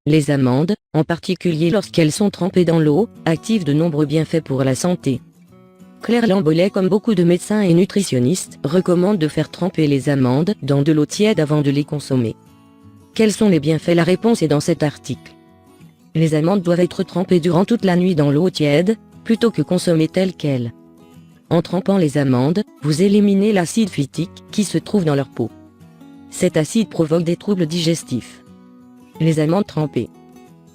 Les amandes, en particulier lorsqu'elles sont trempées dans l'eau, activent de nombreux bienfaits pour la santé. Claire Lambolet, comme beaucoup de médecins et nutritionnistes, recommande de faire tremper les amandes dans de l'eau tiède avant de les consommer. Quels sont les bienfaits? La réponse est dans cet article. Les amandes doivent être trempées durant toute la nuit dans l'eau tiède, plutôt que consommées telles quelles. En trempant les amandes, vous éliminez l'acide phytique qui se trouve dans leur peau. Cet acide provoque des troubles digestifs. Les amandes trempées.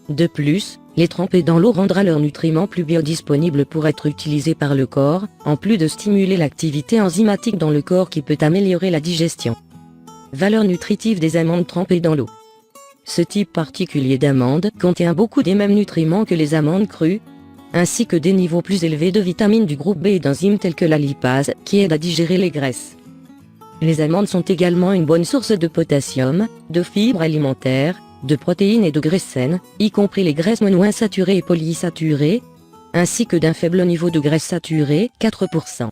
De plus, les tremper dans l'eau rendra leurs nutriments plus biodisponibles pour être utilisés par le corps, en plus de stimuler l'activité enzymatique dans le corps qui peut améliorer la digestion. Valeur nutritive des amandes trempées dans l'eau. Ce type particulier d'amande contient beaucoup des mêmes nutriments que les amandes crues, ainsi que des niveaux plus élevés de vitamines du groupe B et d'enzymes telles que la lipase, qui aident à digérer les graisses. Les amandes sont également une bonne source de potassium, de fibres alimentaires, de protéines et de graisses saines, y compris les graisses monoinsaturées et polyinsaturées, ainsi que d'un faible niveau de graisses saturées, 4%.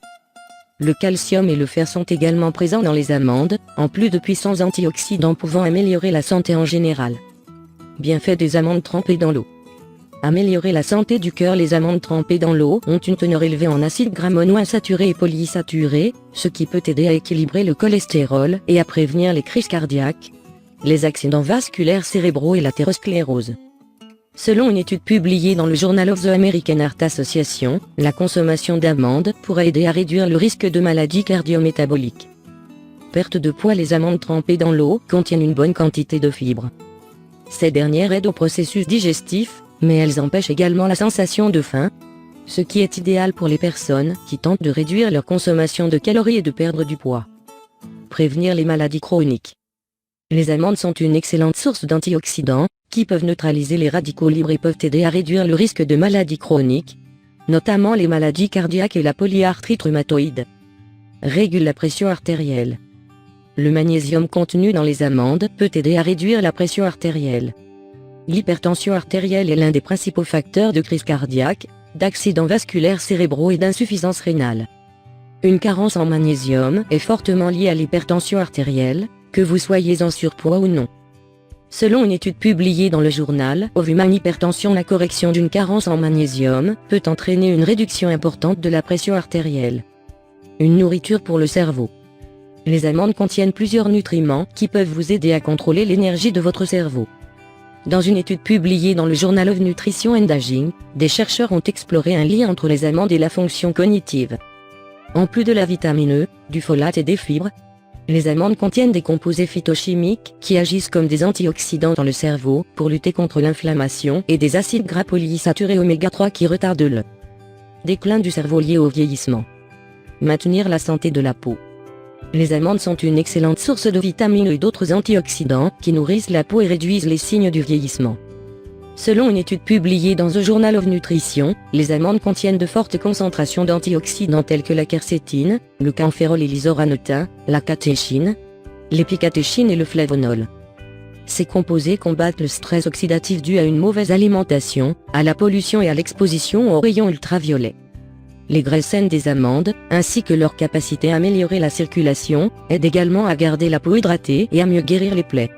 Le calcium et le fer sont également présents dans les amandes, en plus de puissants antioxydants pouvant améliorer la santé en général. Bienfaits des amandes trempées dans l'eau. Améliorer la santé du cœur. Les amandes trempées dans l'eau ont une teneur élevée en acides gras monoinsaturés et polyinsaturés, ce qui peut aider à équilibrer le cholestérol et à prévenir les crises cardiaques, les accidents vasculaires cérébraux et l'athérosclérose. Selon une étude publiée dans le Journal of the American Heart Association, la consommation d'amandes pourrait aider à réduire le risque de maladies cardio-métaboliques. Perte de poids. Les amandes trempées dans l'eau contiennent une bonne quantité de fibres. Ces dernières aident au processus digestif, mais elles empêchent également la sensation de faim, ce qui est idéal pour les personnes qui tentent de réduire leur consommation de calories et de perdre du poids. Prévenir les maladies chroniques. Les amandes sont une excellente source d'antioxydants, qui peuvent neutraliser les radicaux libres et peuvent aider à réduire le risque de maladies chroniques, notamment les maladies cardiaques et la polyarthrite rhumatoïde. Régule la pression artérielle. Le magnésium contenu dans les amandes peut aider à réduire la pression artérielle. L'hypertension artérielle est l'un des principaux facteurs de crise cardiaque, d'accidents vasculaires cérébraux et d'insuffisance rénale. Une carence en magnésium est fortement liée à l'hypertension artérielle, que vous soyez en surpoids ou non. Selon une étude publiée dans le journal of Human Hypertension, la correction d'une carence en magnésium peut entraîner une réduction importante de la pression artérielle. Une nourriture pour le cerveau. Les amandes contiennent plusieurs nutriments qui peuvent vous aider à contrôler l'énergie de votre cerveau. Dans une étude publiée dans le Journal of Nutrition and Aging, des chercheurs ont exploré un lien entre les amandes et la fonction cognitive. En plus de la vitamine E, du folate et des fibres, les amandes contiennent des composés phytochimiques qui agissent comme des antioxydants dans le cerveau pour lutter contre l'inflammation et des acides gras polyinsaturés oméga 3 qui retardent le déclin du cerveau lié au vieillissement. Maintenir la santé de la peau. Les amandes sont une excellente source de vitamines et d'autres antioxydants qui nourrissent la peau et réduisent les signes du vieillissement. Selon une étude publiée dans The Journal of Nutrition, les amandes contiennent de fortes concentrations d'antioxydants tels que la quercétine, le camphérol et l'isoranotin, la catéchine, l'épicatéchine et le flavonol. Ces composés combattent le stress oxydatif dû à une mauvaise alimentation, à la pollution et à l'exposition aux rayons ultraviolets. Les graisses saines des amandes, ainsi que leur capacité à améliorer la circulation, aident également à garder la peau hydratée et à mieux guérir les plaies.